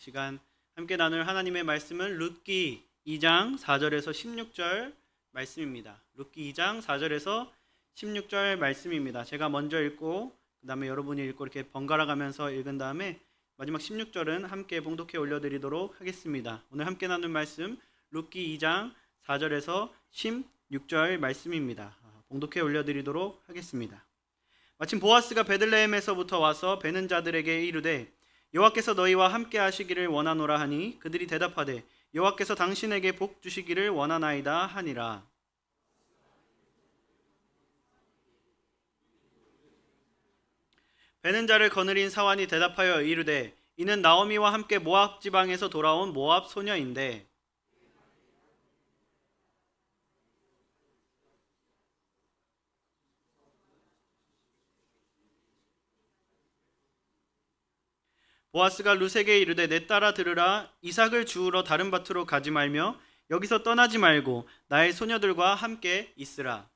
시간 함께 나눌 하나님의 말씀은 룻기 2장 4절에서 16절 말씀입니다. 룻기 2장 4절에서 16절 말씀입니다. 제가 먼저 읽고 그 다음에 여러분이 읽고 이렇게 번갈아 가면서 읽은 다음에 마지막 16절은 함께 봉독해 올려드리도록 하겠습니다. 오늘 함께 나눌 말씀 룻기 2장 4절에서 16절 말씀입니다. 봉독해 올려드리도록 하겠습니다. 마침 보아스가 베들레헴에서부터 와서 베는 자들에게 이르되 여호와께서 너희와 함께 하시기를 원하노라 하니 그들이 대답하되 여호와께서 당신에게 복 주시기를 원하나이다 하니라. 베는 자를 거느린 사환이 대답하여 이르되 이는 나오미와 함께 모압 지방에서 돌아온 모압 소녀인데 보아스가 룻에게 이르되 내 딸아 들으라 이삭을 주우러 다른 밭으로 가지 말며 여기서 떠나지 말고 나의 소녀들과 함께 있으라.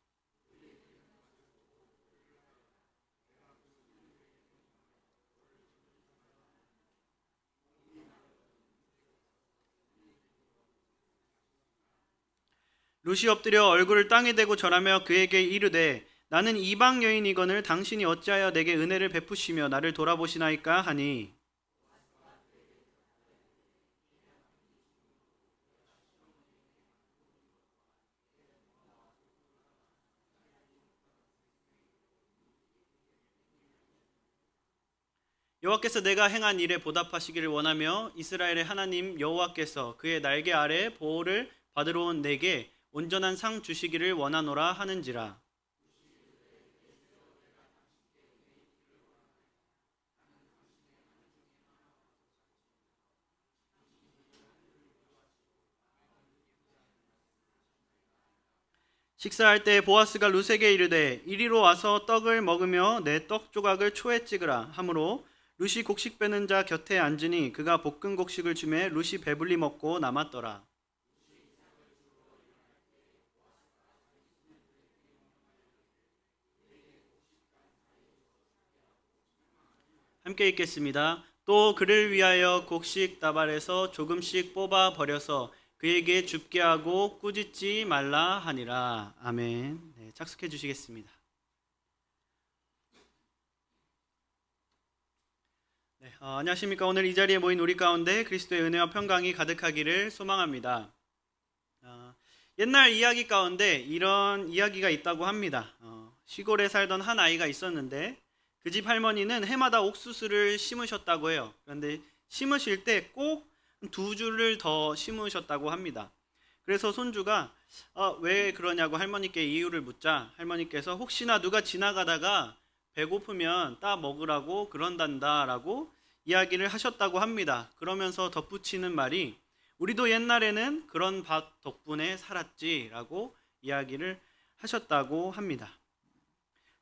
룻이 엎드려 얼굴을 땅에 대고 절하며 그에게 이르되 나는 이방 여인이거늘 당신이 어찌하여 내게 은혜를 베푸시며 나를 돌아보시나이까 하니 여호와께서 내가 행한 일에 보답하시기를 원하며 이스라엘의 하나님 여호와께서 그의 날개 아래 보호를 받으러 온 내게 온전한 상 주시기를 원하노라 하는지라. 식사할 때 보아스가 룻에게 이르되 이리로 와서 떡을 먹으며 내 떡 조각을 초에 찍으라 하므로 룻이 곡식 빼는 자 곁에 앉으니 그가 볶은 곡식을 주매 룻이 배불리 먹고 남았더라. 함께 읽겠습니다. 또 그를 위하여 곡식 다발에서 조금씩 뽑아 버려서 그에게 줍게 하고 꾸짖지 말라 하니라. 아멘. 네, 착석해 주시겠습니다. 네, 안녕하십니까. 오늘 이 자리에 모인 우리 가운데 그리스도의 은혜와 평강이 가득하기를 소망합니다. 옛날 이야기 가운데 이런 이야기가 있다고 합니다. 시골에 살던 한 아이가 있었는데 그 집 할머니는 해마다 옥수수를 심으셨다고 해요. 그런데 심으실 때 꼭 2줄을 더 심으셨다고 합니다. 그래서 손주가 왜 그러냐고 할머니께 이유를 묻자 할머니께서 혹시나 누가 지나가다가 배고프면 따 먹으라고 그런단다라고 이야기를 하셨다고 합니다. 그러면서 덧붙이는 말이 우리도 옛날에는 그런 밭 덕분에 살았지라고 이야기를 하셨다고 합니다.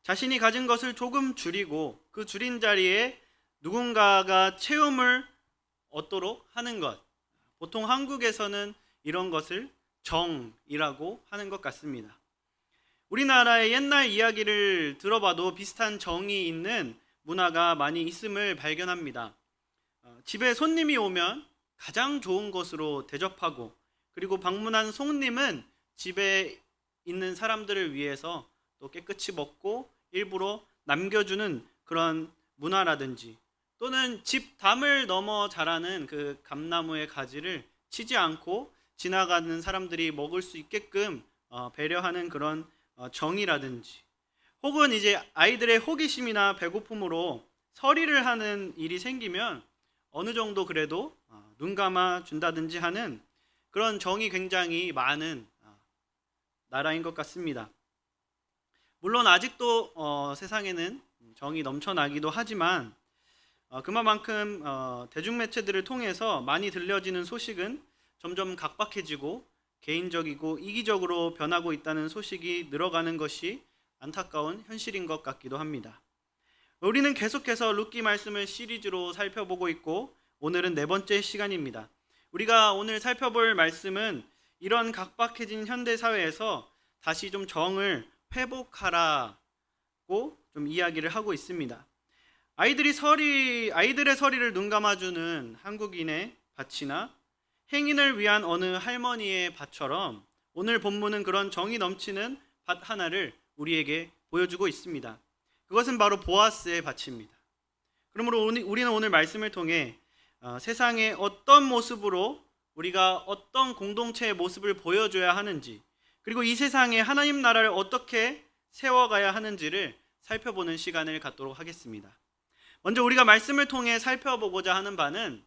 자신이 가진 것을 조금 줄이고 그 줄인 자리에 누군가가 체험을 얻도록 하는 것. 보통 한국에서는 이런 것을 정이라고 하는 것 같습니다. 우리나라의 옛날 이야기를 들어봐도 비슷한 정이 있는 문화가 많이 있음을 발견합니다. 집에 손님이 오면 가장 좋은 것으로 대접하고 그리고 방문한 손님은 집에 있는 사람들을 위해서 또 깨끗이 먹고 일부러 남겨주는 그런 문화라든지 또는 집 담을 넘어 자라는 그 감나무의 가지를 치지 않고 지나가는 사람들이 먹을 수 있게끔 배려하는 그런 정이라든지 혹은 이제 아이들의 호기심이나 배고픔으로 서리를 하는 일이 생기면 어느 정도 그래도 눈 감아 준다든지 하는 그런 정이 굉장히 많은 나라인 것 같습니다. 물론 아직도 세상에는 정이 넘쳐나기도 하지만 그만큼 대중매체들을 통해서 많이 들려지는 소식은 점점 각박해지고 개인적이고 이기적으로 변하고 있다는 소식이 늘어가는 것이 안타까운 현실인 것 같기도 합니다. 우리는 계속해서 룻기 말씀을 시리즈로 살펴보고 있고 오늘은 4번째 시간입니다. 우리가 오늘 살펴볼 말씀은 이런 각박해진 현대사회에서 다시 좀 정을 회복하라고 좀 이야기를 하고 있습니다. 아이들의 서리를 눈 감아주는 한국인의 밭이나 행인을 위한 어느 할머니의 밭처럼 오늘 본문은 그런 정이 넘치는 밭 하나를 우리에게 보여주고 있습니다. 그것은 바로 보아스의 밭입니다. 그러므로 우리는 오늘 말씀을 통해 세상의 어떤 모습으로 우리가 어떤 공동체의 모습을 보여줘야 하는지, 그리고 이 세상에 하나님 나라를 어떻게 세워가야 하는지를 살펴보는 시간을 갖도록 하겠습니다. 먼저 우리가 말씀을 통해 살펴보고자 하는 바는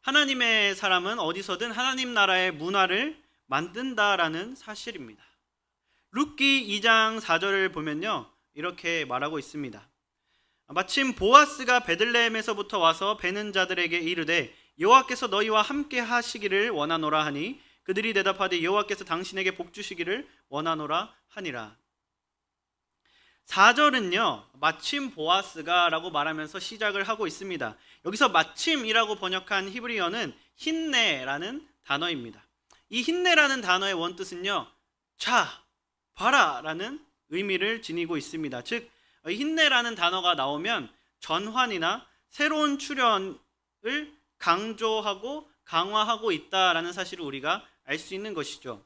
하나님의 사람은 어디서든 하나님 나라의 문화를 만든다라는 사실입니다. 룻기 2장 4절을 보면요, 이렇게 말하고 있습니다. 마침 보아스가 베들레헴에서부터 와서 베는 자들에게 이르되 여호와께서 너희와 함께 하시기를 원하노라 하니 그들이 대답하되 여호와께서 당신에게 복 주시기를 원하노라 하니라. 4절은요, 마침 보아스가 라고 말하면서 시작을 하고 있습니다. 여기서 마침이라고 번역한 히브리어는 힌네라는 단어입니다. 이 힌네라는 단어의 원뜻은요, 자, 봐라 라는 의미를 지니고 있습니다. 즉, 힌네라는 단어가 나오면 전환이나 새로운 출현을 강조하고 강화하고 있다라는 사실을 우리가 알 수 있는 것이죠.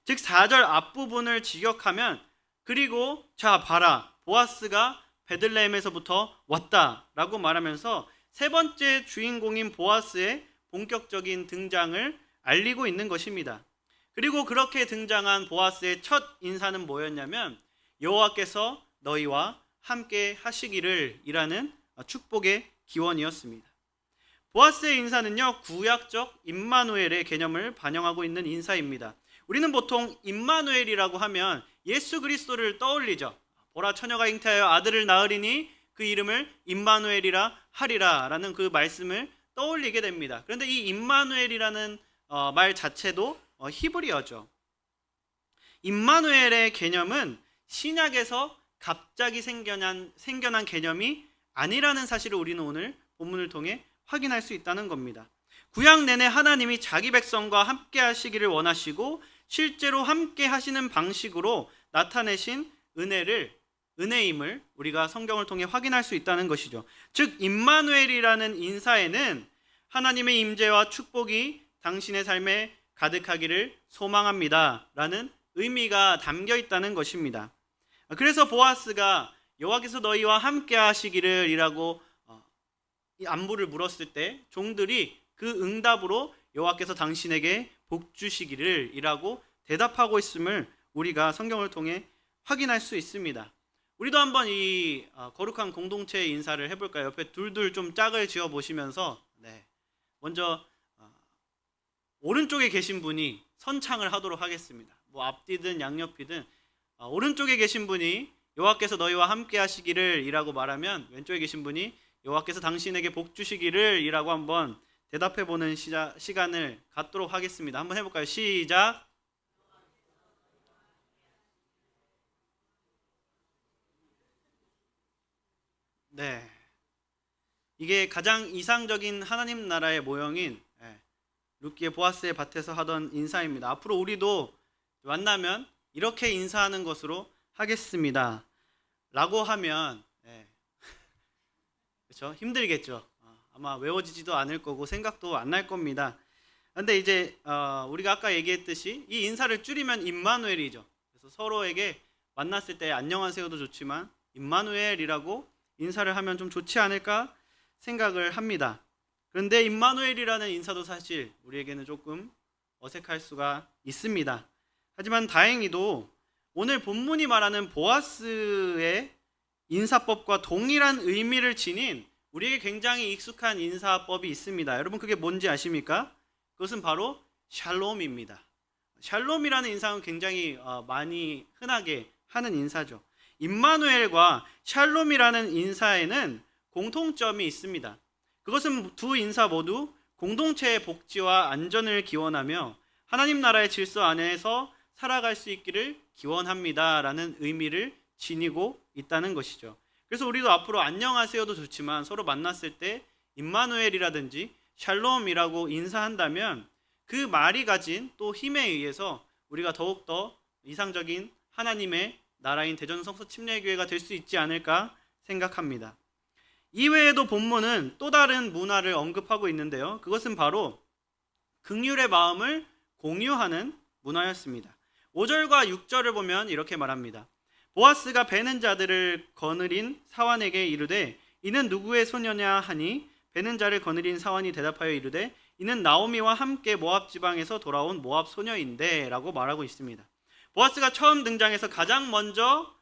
즉 4절 앞부분을 직역하면 그리고 자 봐라 보아스가 베들레헴에서부터 왔다라고 말하면서 세 번째 주인공인 보아스의 본격적인 등장을 알리고 있는 것입니다. 그리고 그렇게 등장한 보아스의 첫 인사는 뭐였냐면 여호와께서 너희와 함께 하시기를 이라는 축복의 기원이었습니다. 보아스의 인사는요, 구약적 임마누엘의 개념을 반영하고 있는 인사입니다. 우리는 보통 임마누엘이라고 하면 예수 그리스도를 떠올리죠. 보라 처녀가 잉태하여 아들을 낳으리니 그 이름을 임마누엘이라 하리라 라는 그 말씀을 떠올리게 됩니다. 그런데 이 임마누엘이라는 말 자체도 히브리어죠. 임마누엘의 개념은 신약에서 갑자기 생겨난 개념이 아니라는 사실을 우리는 오늘 본문을 통해 확인할 수 있다는 겁니다. 구약 내내 하나님이 자기 백성과 함께 하시기를 원하시고 실제로 함께 하시는 방식으로 나타내신 은혜임을 우리가 성경을 통해 확인할 수 있다는 것이죠. 즉 임마누엘이라는 인사에는 하나님의 임재와 축복이 당신의 삶에 가득하기를 소망합니다 라는 의미가 담겨 있다는 것입니다. 그래서 보아스가 여호와께서 너희와 함께 하시기를 이라고 이 안부를 물었을 때 종들이 그 응답으로 여호와께서 당신에게 복 주시기를 이라고 대답하고 있음을 우리가 성경을 통해 확인할 수 있습니다. 우리도 한번 이 거룩한 공동체의 인사를 해볼까요? 옆에 둘둘 좀 짝을 지어 보시면서 먼저 오른쪽에 계신 분이 선창을 하도록 하겠습니다. 뭐 앞뒤든 양옆이든 오른쪽에 계신 분이 여호와께서 너희와 함께 하시기를 이라고 말하면 왼쪽에 계신 분이 여호와께서 당신에게 복 주시기를 이라고 한번 대답해보는 시간을 갖도록 하겠습니다. 한번 해볼까요? 시작. 네, 이게 가장 이상적인 하나님 나라의 모형인 룻기의 보아스의 밭에서 하던 인사입니다. 앞으로 우리도 만나면 이렇게 인사하는 것으로 하겠습니다 라고 하면 그렇죠? 힘들겠죠. 아마 외워지지도 않을 거고 생각도 안 날 겁니다. 근데 이제 우리가 아까 얘기했듯이 이 인사를 줄이면 임마누엘이죠. 그래서 서로에게 만났을 때 안녕하세요도 좋지만 임마누엘이라고 인사를 하면 좀 좋지 않을까 생각을 합니다. 그런데 임마누엘이라는 인사도 사실 우리에게는 조금 어색할 수가 있습니다. 하지만 다행히도 오늘 본문이 말하는 보아스의 인사법과 동일한 의미를 지닌 우리에게 굉장히 익숙한 인사법이 있습니다. 여러분 그게 뭔지 아십니까? 그것은 바로 샬롬입니다. 샬롬이라는 인상은 굉장히 많이 흔하게 하는 인사죠. 임마누엘과 샬롬이라는 인사에는 공통점이 있습니다. 그것은 두 인사 모두 공동체의 복지와 안전을 기원하며 하나님 나라의 질서 안에서 살아갈 수 있기를 기원합니다 라는 의미를 지니고 있다는 것이죠. 그래서 우리도 앞으로 안녕하세요도 좋지만 서로 만났을 때 임마누엘이라든지 샬롬이라고 인사한다면 그 말이 가진 또 힘에 의해서 우리가 더욱더 이상적인 하나님의 나라인 대전성서 침례교회가 될 수 있지 않을까 생각합니다. 이외에도 본문은 또 다른 문화를 언급하고 있는데요. 그것은 바로 긍휼의 마음을 공유하는 문화였습니다. 5절과 6절을 보면 이렇게 말합니다. 보아스가 베는 자들을 거느린 사환에게 이르되 이는 누구의 소녀냐 하니 베는 자를 거느린 사환이 대답하여 이르되 이는 나오미와 함께 모압 지방에서 돌아온 모압 소녀인데 라고 말하고 있습니다. 보아스가 처음 등장해서 가장 먼저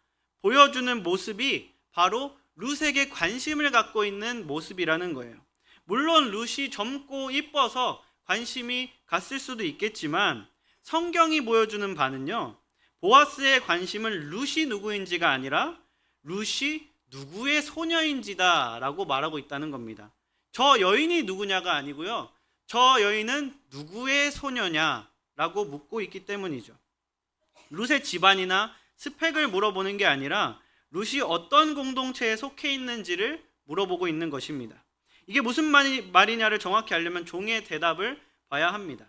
보여주는 모습이 바로 룻에게 관심을 갖고 있는 모습이라는 거예요. 물론 룻이 젊고 이뻐서 관심이 갔을 수도 있겠지만 성경이 보여주는 바는요, 보아스의 관심은 룻이 누구인지가 아니라 룻이 누구의 소녀인지다 라고 말하고 있다는 겁니다. 저 여인이 누구냐가 아니고요, 저 여인은 누구의 소녀냐 라고 묻고 있기 때문이죠. 룻의 집안이나 스펙을 물어보는 게 아니라 룻이 어떤 공동체에 속해 있는지를 물어보고 있는 것입니다. 이게 무슨 말이냐를 정확히 알려면 종의 대답을 봐야 합니다.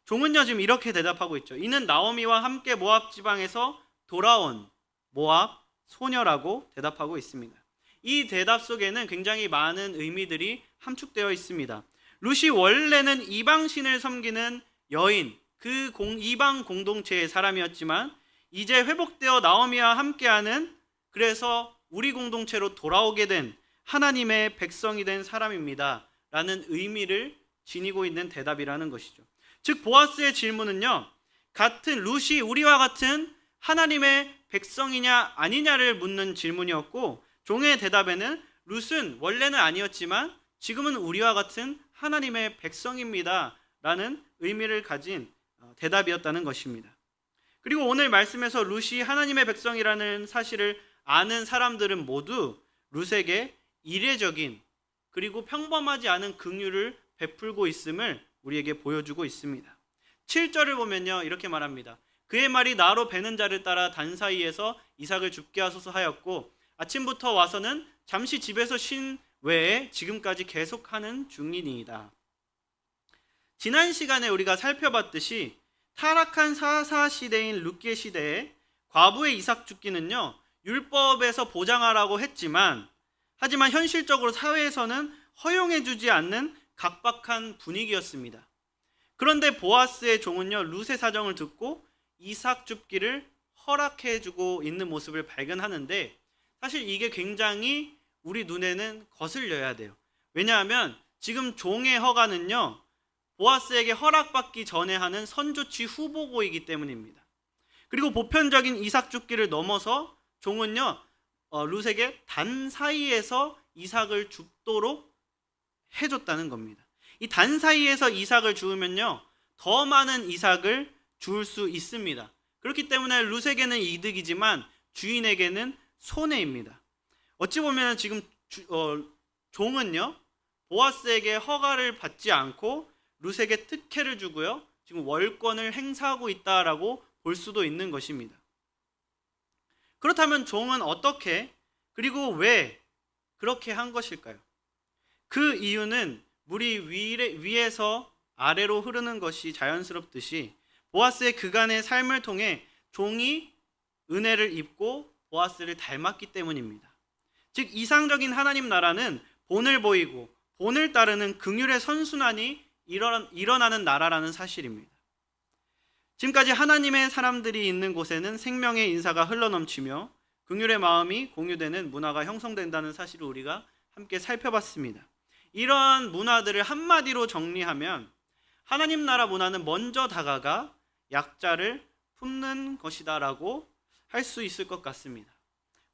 종은요 지금 이렇게 대답하고 있죠. 이는 나오미와 함께 모압 지방에서 돌아온 모압 소녀라고 대답하고 있습니다. 이 대답 속에는 굉장히 많은 의미들이 함축되어 있습니다. 룻이 원래는 이방신을 섬기는 여인, 그 이방 공동체의 사람이었지만 이제 회복되어 나오미와 함께하는, 그래서 우리 공동체로 돌아오게 된 하나님의 백성이 된 사람입니다 라는 의미를 지니고 있는 대답이라는 것이죠. 즉 보아스의 질문은요, 같은 룻이 우리와 같은 하나님의 백성이냐 아니냐를 묻는 질문이었고, 종의 대답에는 룻은 원래는 아니었지만 지금은 우리와 같은 하나님의 백성입니다 라는 의미를 가진 대답이었다는 것입니다. 그리고 오늘 말씀에서 룻이 하나님의 백성이라는 사실을 아는 사람들은 모두 룻에게 이례적인 그리고 평범하지 않은 긍휼을 베풀고 있음을 우리에게 보여주고 있습니다. 7절을 보면요 이렇게 말합니다. 그의 말이 나로 베는 자를 따라 단 사이에서 이삭을 죽게 하소서 하였고 아침부터 와서는 잠시 집에서 쉰 외에 지금까지 계속하는 중이니이다. 지난 시간에 우리가 살펴봤듯이 타락한 사사시대인 룻계 시대에 과부의 이삭 죽기는요 율법에서 보장하라고 했지만, 하지만 현실적으로 사회에서는 허용해주지 않는 각박한 분위기였습니다. 그런데 보아스의 종은요 룻의 사정을 듣고 이삭 줍기를 허락해주고 있는 모습을 발견하는데, 사실 이게 굉장히 우리 눈에는 거슬려야 돼요. 왜냐하면 지금 종의 허가는요 보아스에게 허락받기 전에 하는 선조치 후보고이기 때문입니다. 그리고 보편적인 이삭 줍기를 넘어서 종은요 룻에게 단 사이에서 이삭을 줍도록 해줬다는 겁니다. 이 단 사이에서 이삭을 주우면요 더 많은 이삭을 주울 수 있습니다. 그렇기 때문에 룻에게는 이득이지만 주인에게는 손해입니다. 어찌 보면 지금 종은요 보아스에게 허가를 받지 않고 룻에게 특혜를 주고요 지금 월권을 행사하고 있다라고 볼 수도 있는 것입니다. 그렇다면 종은 어떻게 그리고 왜 그렇게 한 것일까요? 그 이유는 물이 위에서 아래로 흐르는 것이 자연스럽듯이 보아스의 그간의 삶을 통해 종이 은혜를 입고 보아스를 닮았기 때문입니다. 즉 이상적인 하나님 나라는 본을 보이고 본을 따르는 긍휼의 선순환이 일어나는 나라라는 사실입니다. 지금까지 하나님의 사람들이 있는 곳에는 생명의 인사가 흘러넘치며 긍휼의 마음이 공유되는 문화가 형성된다는 사실을 우리가 함께 살펴봤습니다. 이러한 문화들을 한마디로 정리하면 하나님 나라 문화는 먼저 다가가 약자를 품는 것이다라고 할 수 있을 것 같습니다.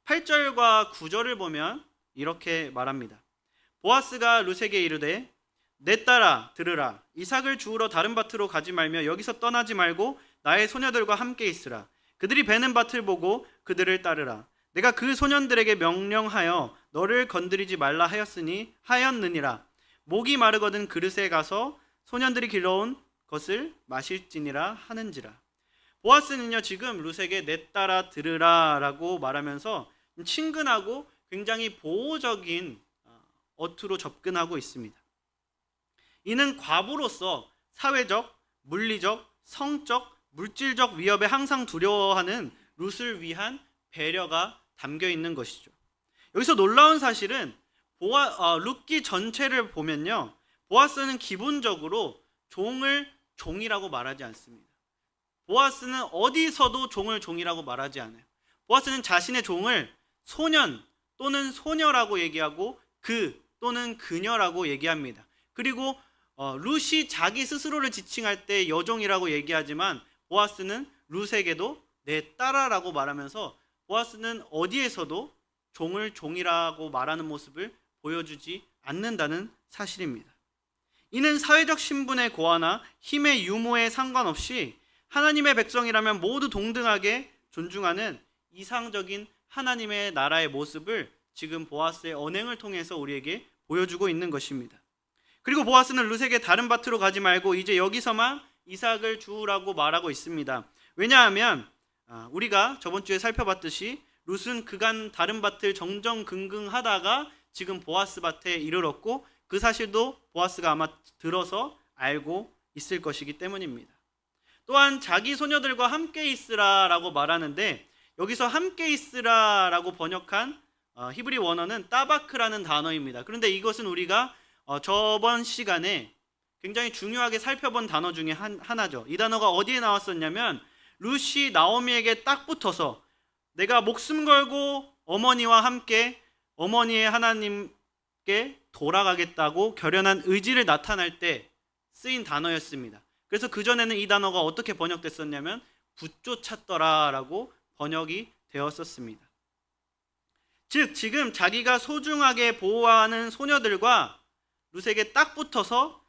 8절과 9절을 보면 이렇게 말합니다. 보아스가 룻에게 이르되 내 딸아 들으라. 이삭을 주우러 다른 밭으로 가지 말며 여기서 떠나지 말고 나의 소녀들과 함께 있으라. 그들이 베는 밭을 보고 그들을 따르라. 내가 그 소년들에게 명령하여 너를 건드리지 말라 하였느니라. 목이 마르거든 그릇에 가서 소년들이 길러온 것을 마실지니라 하는지라. 보아스는요 지금 룻에게 내 딸아 들으라 라고 말하면서 친근하고 굉장히 보호적인 어투로 접근하고 있습니다. 이는 과부로서 사회적, 물리적, 성적, 물질적 위협에 항상 두려워하는 룻을 위한 배려가 담겨 있는 것이죠. 여기서 놀라운 사실은 룻기 전체를 보면요, 보아스는 기본적으로 종을 종이라고 말하지 않습니다. 보아스는 어디서도 종을 종이라고 말하지 않아요. 보아스는 자신의 종을 소년 또는 소녀라고 얘기하고 그 또는 그녀라고 얘기합니다. 그리고 룻이 자기 스스로를 지칭할 때 여종이라고 얘기하지만 보아스는 룻에게도 내 딸아라고 말하면서 보아스는 어디에서도 종을 종이라고 말하는 모습을 보여주지 않는다는 사실입니다. 이는 사회적 신분의 고하나 힘의 유무에 상관없이 하나님의 백성이라면 모두 동등하게 존중하는 이상적인 하나님의 나라의 모습을 지금 보아스의 언행을 통해서 우리에게 보여주고 있는 것입니다. 그리고 보아스는 룻에게 다른 밭으로 가지 말고 이제 여기서만 이삭을 주우라고 말하고 있습니다. 왜냐하면 우리가 저번 주에 살펴봤듯이 룻은 그간 다른 밭을 정정긍긍하다가 지금 보아스 밭에 이르렀고 그 사실도 보아스가 아마 들어서 알고 있을 것이기 때문입니다. 또한 자기 소녀들과 함께 있으라라고 말하는데 여기서 함께 있으라라고 번역한 히브리 원어는 따바크라는 단어입니다. 그런데 이것은 우리가 저번 시간에 굉장히 중요하게 살펴본 단어 중에 하나죠. 이 단어가 어디에 나왔었냐면 룻이 나오미에게 딱 붙어서 내가 목숨 걸고 어머니와 함께 어머니의 하나님께 돌아가겠다고 결연한 의지를 나타낼 때 쓰인 단어였습니다. 그래서 그전에는 이 단어가 어떻게 번역됐었냐면 붙쫓았더라라고 번역이 되었었습니다. 즉 지금 자기가 소중하게 보호하는 소녀들과 룻에게 딱 붙어서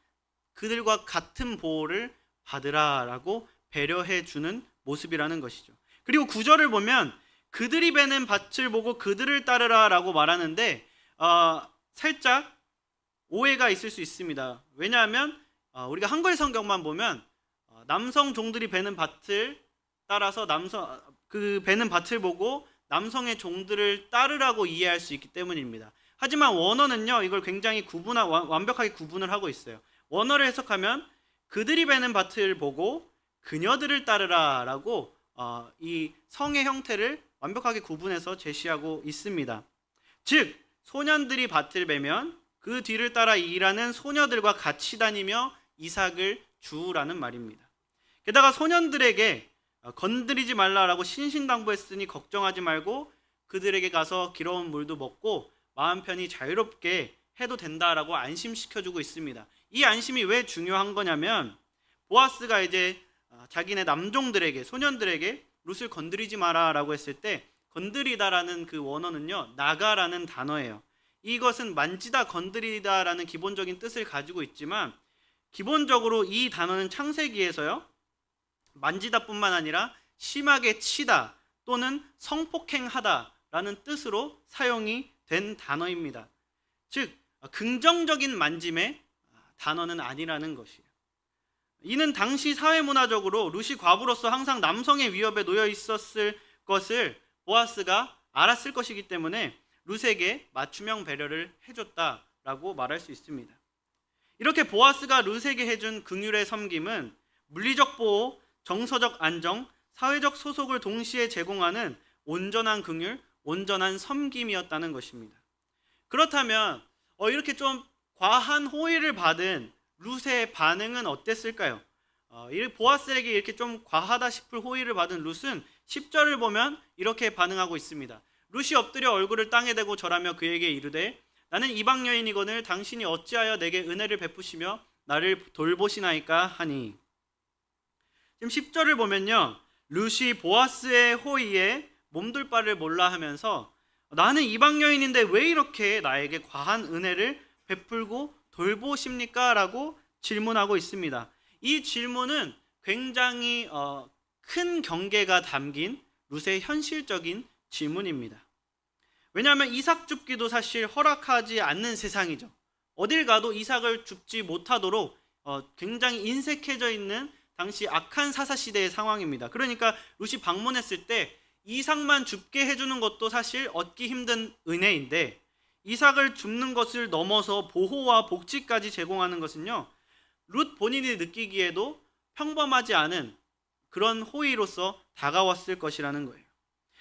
그들과 같은 보호를 받으라라고 배려해 주는 모습이라는 것이죠. 그리고 9절을 보면 그들이 베는 밭을 보고 그들을 따르라라고 말하는데 살짝 오해가 있을 수 있습니다. 왜냐하면 우리가 한글 성경만 보면 남성 종들이 베는 밭을 따라서 그 베는 밭을 보고 남성의 종들을 따르라고 이해할 수 있기 때문입니다. 하지만 원어는요 이걸 굉장히 완벽하게 구분을 하고 있어요. 원어를 해석하면 그들이 베는 밭을 보고 그녀들을 따르라라고 이 성의 형태를 완벽하게 구분해서 제시하고 있습니다. 즉 소년들이 밭을 베면 그 뒤를 따라 일하는 소녀들과 같이 다니며 이삭을 주우라는 말입니다. 게다가 소년들에게 건드리지 말라라고 신신당부했으니 걱정하지 말고 그들에게 가서 기러운 물도 먹고 마음 편히 자유롭게 해도 된다라고 안심시켜주고 있습니다. 이 안심이 왜 중요한 거냐면 보아스가 이제 자기네 남종들에게 소년들에게 룻을 건드리지 마라라고 했을 때 건드리다라는 그 원어는요 나가라는 단어예요. 이것은 만지다 건드리다라는 기본적인 뜻을 가지고 있지만 기본적으로 이 단어는 창세기에서요 만지다뿐만 아니라 심하게 치다 또는 성폭행하다라는 뜻으로 사용이 된 단어입니다. 즉 긍정적인 만짐의 단어는 아니라는 것이에요. 이는 당시 사회문화적으로 룻이 과부로서 항상 남성의 위협에 놓여 있었을 것을 보아스가 알았을 것이기 때문에 룻에게 맞춤형 배려를 해줬다라고 말할 수 있습니다. 이렇게 보아스가 룻에게 해준 긍휼의 섬김은 물리적 보호, 정서적 안정, 사회적 소속을 동시에 제공하는 온전한 긍휼, 온전한 섬김이었다는 것입니다. 그렇다면 이렇게 좀 과한 호의를 받은 룻의 반응은 어땠을까요? 보아스에게 이렇게 좀 과하다 싶을 호의를 받은 룻은 10절을 보면 이렇게 반응하고 있습니다. 룻이 엎드려 얼굴을 땅에 대고 절하며 그에게 이르되 나는 이방 여인이거늘 당신이 어찌하여 내게 은혜를 베푸시며 나를 돌보시나이까 하니. 지금 10절을 보면요 룻이 보아스의 호의에 몸둘 바를 몰라 하면서 나는 이방 여인인데 왜 이렇게 나에게 과한 은혜를 베풀고 돌보십니까? 라고 질문하고 있습니다. 이 질문은 굉장히 큰 경계가 담긴 룻의 현실적인 질문입니다. 왜냐하면 이삭 줍기도 사실 허락하지 않는 세상이죠. 어딜 가도 이삭을 줍지 못하도록 굉장히 인색해져 있는 당시 악한 사사시대의 상황입니다. 그러니까 룻이 방문했을 때 이삭만 줍게 해주는 것도 사실 얻기 힘든 은혜인데 이삭을 줍는 것을 넘어서 보호와 복지까지 제공하는 것은요 룻 본인이 느끼기에도 평범하지 않은 그런 호의로서 다가왔을 것이라는 거예요.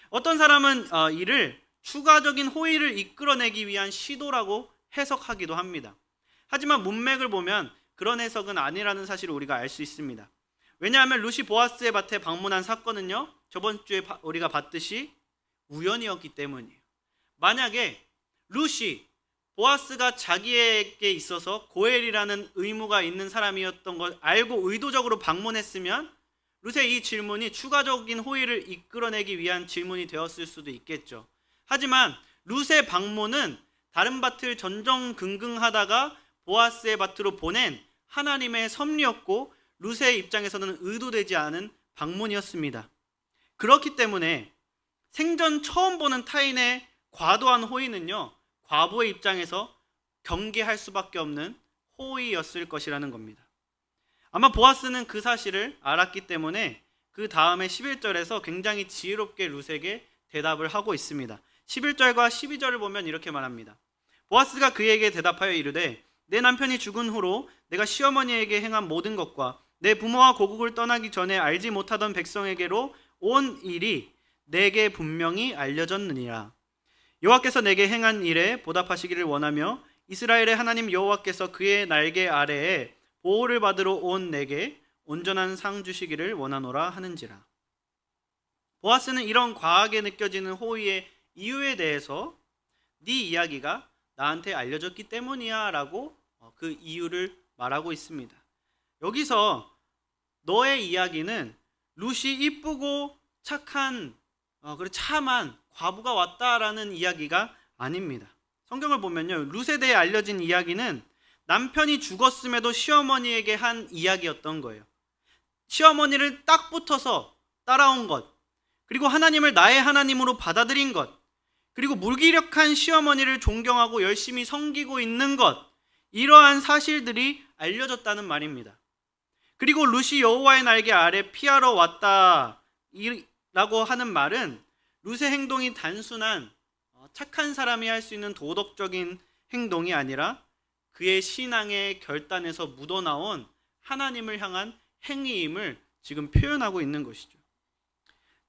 어떤 사람은 이를 추가적인 호의를 이끌어내기 위한 시도라고 해석하기도 합니다. 하지만 문맥을 보면 그런 해석은 아니라는 사실을 우리가 알 수 있습니다. 왜냐하면 룻이 보아스의 밭에 방문한 사건은요, 저번 주에 우리가 봤듯이 우연이었기 때문이에요. 만약에 룻이 보아스가 자기에게 있어서 고엘이라는 의무가 있는 사람이었던 걸 알고 의도적으로 방문했으면 룻의 이 질문이 추가적인 호의를 이끌어내기 위한 질문이 되었을 수도 있겠죠. 하지만 룻의 방문은 다른 밭을 전전긍긍하다가 보아스의 밭으로 보낸 하나님의 섭리였고 룻의 입장에서는 의도되지 않은 방문이었습니다. 그렇기 때문에 생전 처음 보는 타인의 과도한 호의는요, 과부의 입장에서 경계할 수밖에 없는 호의였을 것이라는 겁니다. 아마 보아스는 그 사실을 알았기 때문에 그 다음에 11절에서 굉장히 지혜롭게 룻에게 대답을 하고 있습니다. 11절과 12절을 보면 이렇게 말합니다. 보아스가 그에게 대답하여 이르되 내 남편이 죽은 후로 내가 시어머니에게 행한 모든 것과 내 부모와 고국을 떠나기 전에 알지 못하던 백성에게로 온 일이 내게 분명히 알려졌느니라. 여호와께서 내게 행한 일에 보답하시기를 원하며 이스라엘의 하나님 여호와께서 그의 날개 아래에 보호를 받으러 온 내게 온전한 상 주시기를 원하노라 하는지라. 보아스는 이런 과하게 느껴지는 호의의 이유에 대해서 네 이야기가 나한테 알려졌기 때문이야 라고 그 이유를 말하고 있습니다. 여기서 너의 이야기는 룻이 이쁘고 착한 그리고 참한 과부가 왔다라는 이야기가 아닙니다. 성경을 보면요, 룻에 대해 알려진 이야기는 남편이 죽었음에도 시어머니에게 한 이야기였던 거예요. 시어머니를 딱 붙어서 따라온 것, 그리고 하나님을 나의 하나님으로 받아들인 것, 그리고 무기력한 시어머니를 존경하고 열심히 섬기고 있는 것, 이러한 사실들이 알려졌다는 말입니다. 그리고 룻이 여호와의 날개 아래 피하러 왔다 라고 하는 말은 룻의 행동이 단순한 착한 사람이 할 수 있는 도덕적인 행동이 아니라 그의 신앙의 결단에서 묻어나온 하나님을 향한 행위임을 지금 표현하고 있는 것이죠.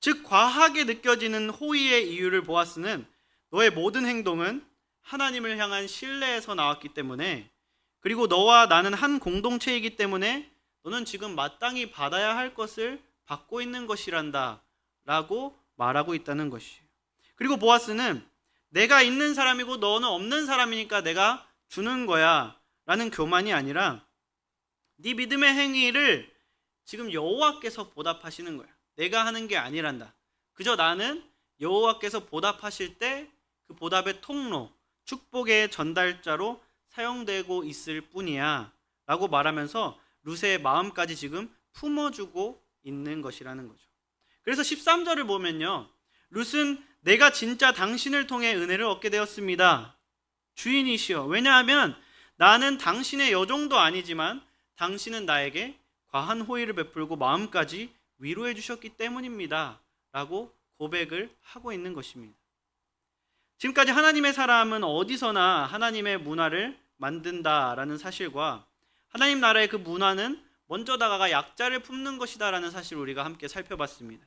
즉 과하게 느껴지는 호의의 이유를 보아스는 너의 모든 행동은 하나님을 향한 신뢰에서 나왔기 때문에, 그리고 너와 나는 한 공동체이기 때문에 너는 지금 마땅히 받아야 할 것을 받고 있는 것이란다 라고 말하고 있다는 것이에요. 그리고 보아스는 내가 있는 사람이고 너는 없는 사람이니까 내가 주는 거야 라는 교만이 아니라 네 믿음의 행위를 지금 여호와께서 보답하시는 거야. 내가 하는 게 아니란다. 그저 나는 여호와께서 보답하실 때 그 보답의 통로, 축복의 전달자로 사용되고 있을 뿐이야 라고 말하면서 룻의 마음까지 지금 품어주고 있는 것이라는 거죠. 그래서 13절을 보면요, 룻은 내가 진짜 당신을 통해 은혜를 얻게 되었습니다. 주인이시여, 왜냐하면 나는 당신의 여종도 아니지만 당신은 나에게 과한 호의를 베풀고 마음까지 위로해 주셨기 때문입니다 라고 고백을 하고 있는 것입니다. 지금까지 하나님의 사람은 어디서나 하나님의 문화를 만든다라는 사실과 하나님 나라의 그 문화는 먼저 다가가 약자를 품는 것이다라는 사실을 우리가 함께 살펴봤습니다.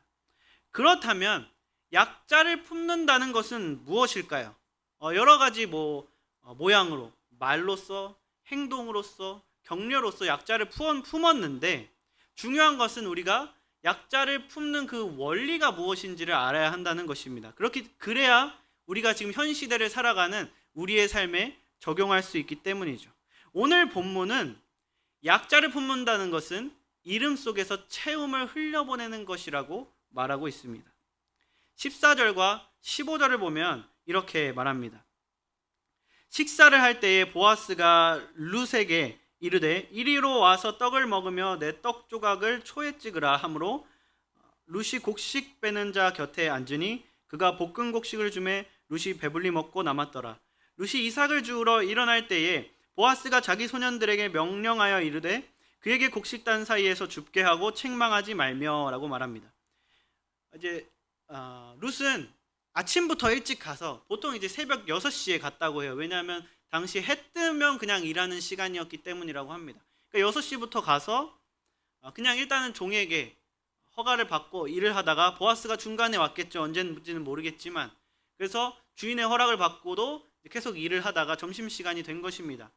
그렇다면 약자를 품는다는 것은 무엇일까요? 여러 가지 모양으로, 말로써, 행동으로써, 격려로써 약자를 품었는데 중요한 것은 우리가 약자를 품는 그 원리가 무엇인지를 알아야 한다는 것입니다. 그래야 우리가 지금 현 시대를 살아가는 우리의 삶에 적용할 수 있기 때문이죠. 오늘 본문은 약자를 품는다는 것은 이름 속에서 채움을 흘려보내는 것이라고 말하고 있습니다. 14절과 15절을 보면 이렇게 말합니다. 식사를 할 때에 보아스가 룻에게 이르되 이리로 와서 떡을 먹으며 내 떡 조각을 초에 찍으라 하므로 룻이 곡식 빼는 자 곁에 앉으니 그가 볶은 곡식을 주매 룻이 배불리 먹고 남았더라. 룻이 이삭을 주우러 일어날 때에 보아스가 자기 소년들에게 명령하여 이르되 그에게 곡식단 사이에서 줍게 하고 책망하지 말며 라고 말합니다. 이제 룻은 아침부터 일찍 가서 보통 이제 새벽 6시에 갔다고 해요. 왜냐하면 당시 해 뜨면 그냥 일하는 시간이었기 때문이라고 합니다. 그러니까 6시부터 가서 그냥 일단은 종에게 허가를 받고 일을 하다가 보아스가 중간에 왔겠죠. 언제인지는 모르겠지만 그래서 주인의 허락을 받고도 계속 일을 하다가 점심시간이 된 것입니다.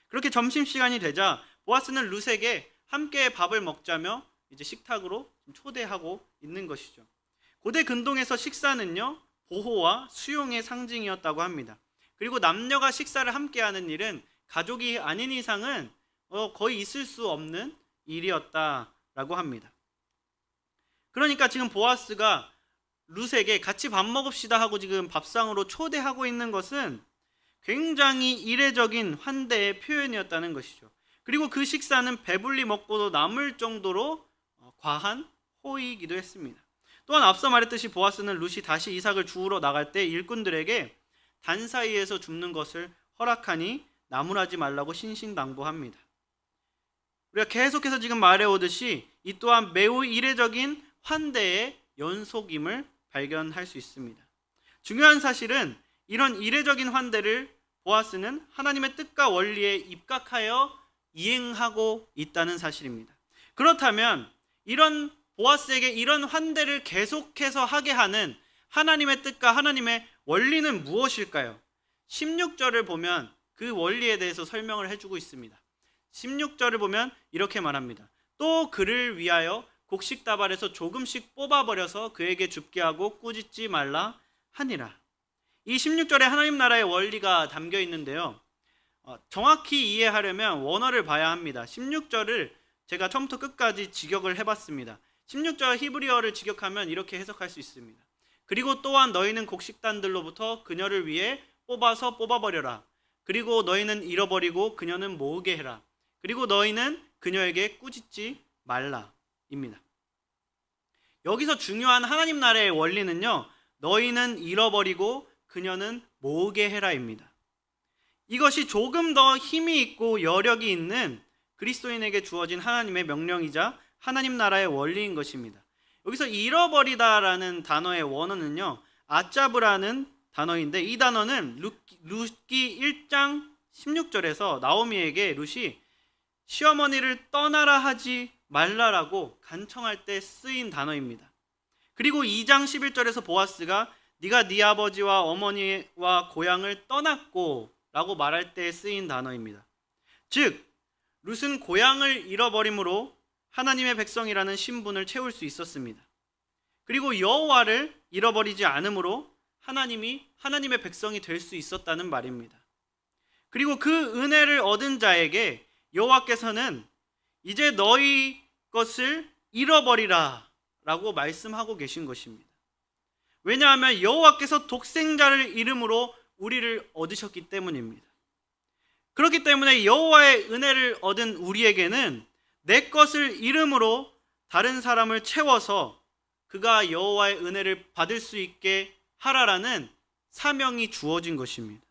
그렇게 점심시간이 되자 보아스는 룻에게 함께 밥을 먹자며 이제 식탁으로 초대하고 있는 것이죠. 고대 근동에서 식사는요, 보호와 수용의 상징이었다고 합니다. 그리고 남녀가 식사를 함께하는 일은 가족이 아닌 이상은 거의 있을 수 없는 일이었다라고 합니다. 그러니까 지금 보아스가 룻에게 같이 밥 먹읍시다 하고 지금 밥상으로 초대하고 있는 것은 굉장히 이례적인 환대의 표현이었다는 것이죠. 그리고 그 식사는 배불리 먹고도 남을 정도로 과한 호의이기도 했습니다. 또한 앞서 말했듯이 보아스는 룻이 다시 이삭을 주우러 나갈 때 일꾼들에게 단 사이에서 줍는 것을 허락하니 나무라지 말라고 신신당부합니다. 우리가 계속해서 지금 말해오듯이 이 또한 매우 이례적인 환대의 연속임을 발견할 수 있습니다. 중요한 사실은 이런 이례적인 환대를 보아스는 하나님의 뜻과 원리에 입각하여 이행하고 있다는 사실입니다. 그렇다면 이런 보아스에게 이런 환대를 계속해서 하게 하는 하나님의 뜻과 하나님의 원리는 무엇일까요? 16절을 보면 그 원리에 대해서 설명을 해주고 있습니다. 16절을 보면 이렇게 말합니다. 또 그를 위하여 곡식다발에서 조금씩 뽑아버려서 그에게 줍게 하고 꾸짖지 말라 하니라. 이 16절에 하나님 나라의 원리가 담겨 있는데요. 정확히 이해하려면 원어를 봐야 합니다. 16절을 제가 처음부터 끝까지 직역을 해봤습니다. 16절 히브리어를 직역하면 이렇게 해석할 수 있습니다. 그리고 또한 너희는 곡식단들로부터 그녀를 위해 뽑아서 뽑아버려라. 그리고 너희는 잃어버리고 그녀는 모으게 해라. 그리고 너희는 그녀에게 꾸짖지 말라 입니다. 여기서 중요한 하나님 나라의 원리는요, 너희는 잃어버리고 그녀는 모으게 해라입니다. 이것이 조금 더 힘이 있고 여력이 있는 그리스도인에게 주어진 하나님의 명령이자 하나님 나라의 원리인 것입니다. 여기서 잃어버리다라는 단어의 원어는요, 아짜브라는 단어인데 이 단어는 룻기 1장 16절에서 나오미에게 룻이 시어머니를 떠나라 하지 말라라고 간청할 때 쓰인 단어입니다. 그리고 2장 11절에서 보아스가 네가 네 아버지와 어머니와 고향을 떠났고 라고 말할 때 쓰인 단어입니다. 즉 룻은 고향을 잃어버림으로 하나님의 백성이라는 신분을 채울 수 있었습니다. 그리고 여호와를 잃어버리지 않으므로 하나님이 하나님의 백성이 될 수 있었다는 말입니다. 그리고 그 은혜를 얻은 자에게 여호와께서는 이제 너희 것을 잃어버리라 라고 말씀하고 계신 것입니다. 왜냐하면 여호와께서 독생자를 잃음으로 우리를 얻으셨기 때문입니다. 그렇기 때문에 여호와의 은혜를 얻은 우리에게는 내 것을 잃음으로 다른 사람을 채워서 그가 여호와의 은혜를 받을 수 있게 하라라는 사명이 주어진 것입니다.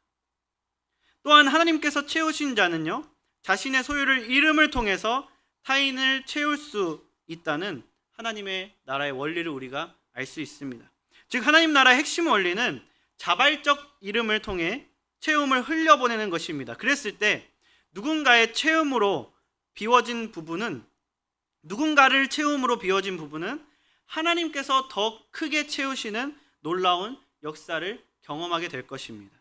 또한 하나님께서 채우신 자는요, 자신의 소유를 잃음을 통해서 타인을 채울 수 있다는 하나님의 나라의 원리를 우리가 알 수 있습니다. 즉 하나님 나라의 핵심 원리는 자발적 잃음을 통해 채움을 흘려보내는 것입니다. 그랬을 때 누군가를 채움으로 비워진 부분은 하나님께서 더 크게 채우시는 놀라운 역사를 경험하게 될 것입니다.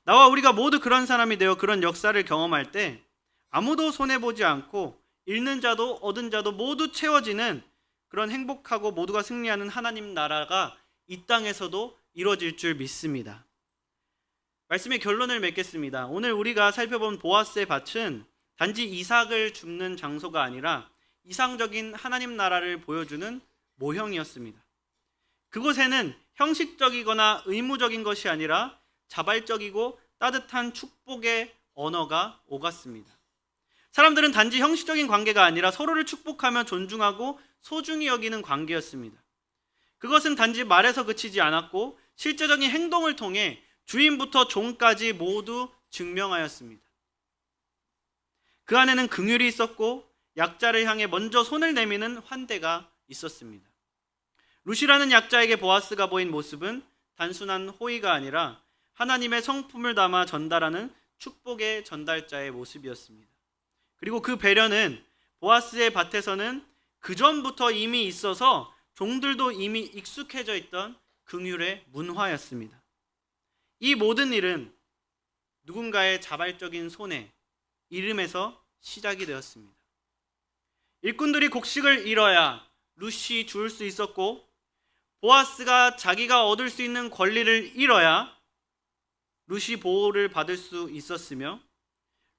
나와 우리가 모두 그런 사람이 되어 그런 역사를 경험할 때 아무도 손해보지 않고 잃는 자도 얻은 자도 모두 채워지는 그런 행복하고 모두가 승리하는 하나님 나라가 이 땅에서도 이루어질 줄 믿습니다. 말씀의 결론을 맺겠습니다. 오늘 우리가 살펴본 보아스의 밭은 단지 이삭을 줍는 장소가 아니라 이상적인 하나님 나라를 보여주는 모형이었습니다. 그곳에는 형식적이거나 의무적인 것이 아니라 자발적이고 따뜻한 축복의 언어가 오갔습니다. 사람들은 단지 형식적인 관계가 아니라 서로를 축복하며 존중하고 소중히 여기는 관계였습니다. 그것은 단지 말에서 그치지 않았고 실제적인 행동을 통해 주인부터 종까지 모두 증명하였습니다. 그 안에는 긍휼이 있었고 약자를 향해 먼저 손을 내미는 환대가 있었습니다. 룻이라는 약자에게 보아스가 보인 모습은 단순한 호의가 아니라 하나님의 성품을 담아 전달하는 축복의 전달자의 모습이었습니다. 그리고 그 배려는 보아스의 밭에서는 그 전부터 이미 있어서 종들도 이미 익숙해져 있던 긍휼의 문화였습니다. 이 모든 일은 누군가의 자발적인 손에 이름에서 시작이 되었습니다. 일꾼들이 곡식을 잃어야 룻이 죽을 수 있었고, 보아스가 자기가 얻을 수 있는 권리를 잃어야 룻이 보호를 받을 수 있었으며,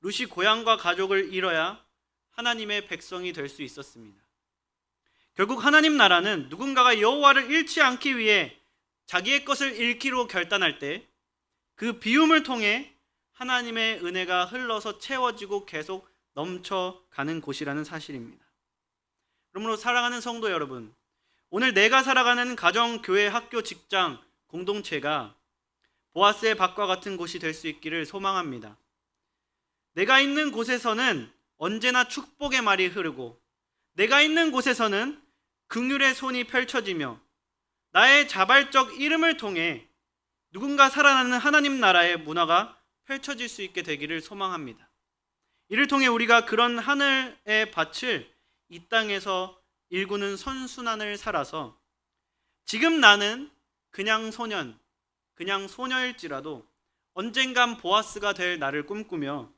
룻이 고향과 가족을 잃어야 하나님의 백성이 될 수 있었습니다. 결국 하나님 나라는 누군가가 여호와를 잃지 않기 위해 자기의 것을 잃기로 결단할 때 그 비움을 통해 하나님의 은혜가 흘러서 채워지고 계속 넘쳐가는 곳이라는 사실입니다. 그러므로 사랑하는 성도 여러분, 오늘 내가 살아가는 가정, 교회, 학교, 직장, 공동체가 보아스의 밭과 같은 곳이 될 수 있기를 소망합니다. 내가 있는 곳에서는 언제나 축복의 말이 흐르고, 내가 있는 곳에서는 긍휼의 손이 펼쳐지며, 나의 자발적 이름을 통해 누군가 살아나는 하나님 나라의 문화가 펼쳐질 수 있게 되기를 소망합니다. 이를 통해 우리가 그런 하늘의 밭을 이 땅에서 일구는 선순환을 살아서 지금 나는 그냥 소년, 그냥 소녀일지라도 언젠간 보아스가 될 나를 꿈꾸며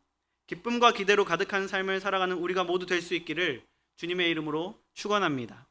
기쁨과 기대로 가득한 삶을 살아가는 우리가 모두 될 수 있기를 주님의 이름으로 축원합니다.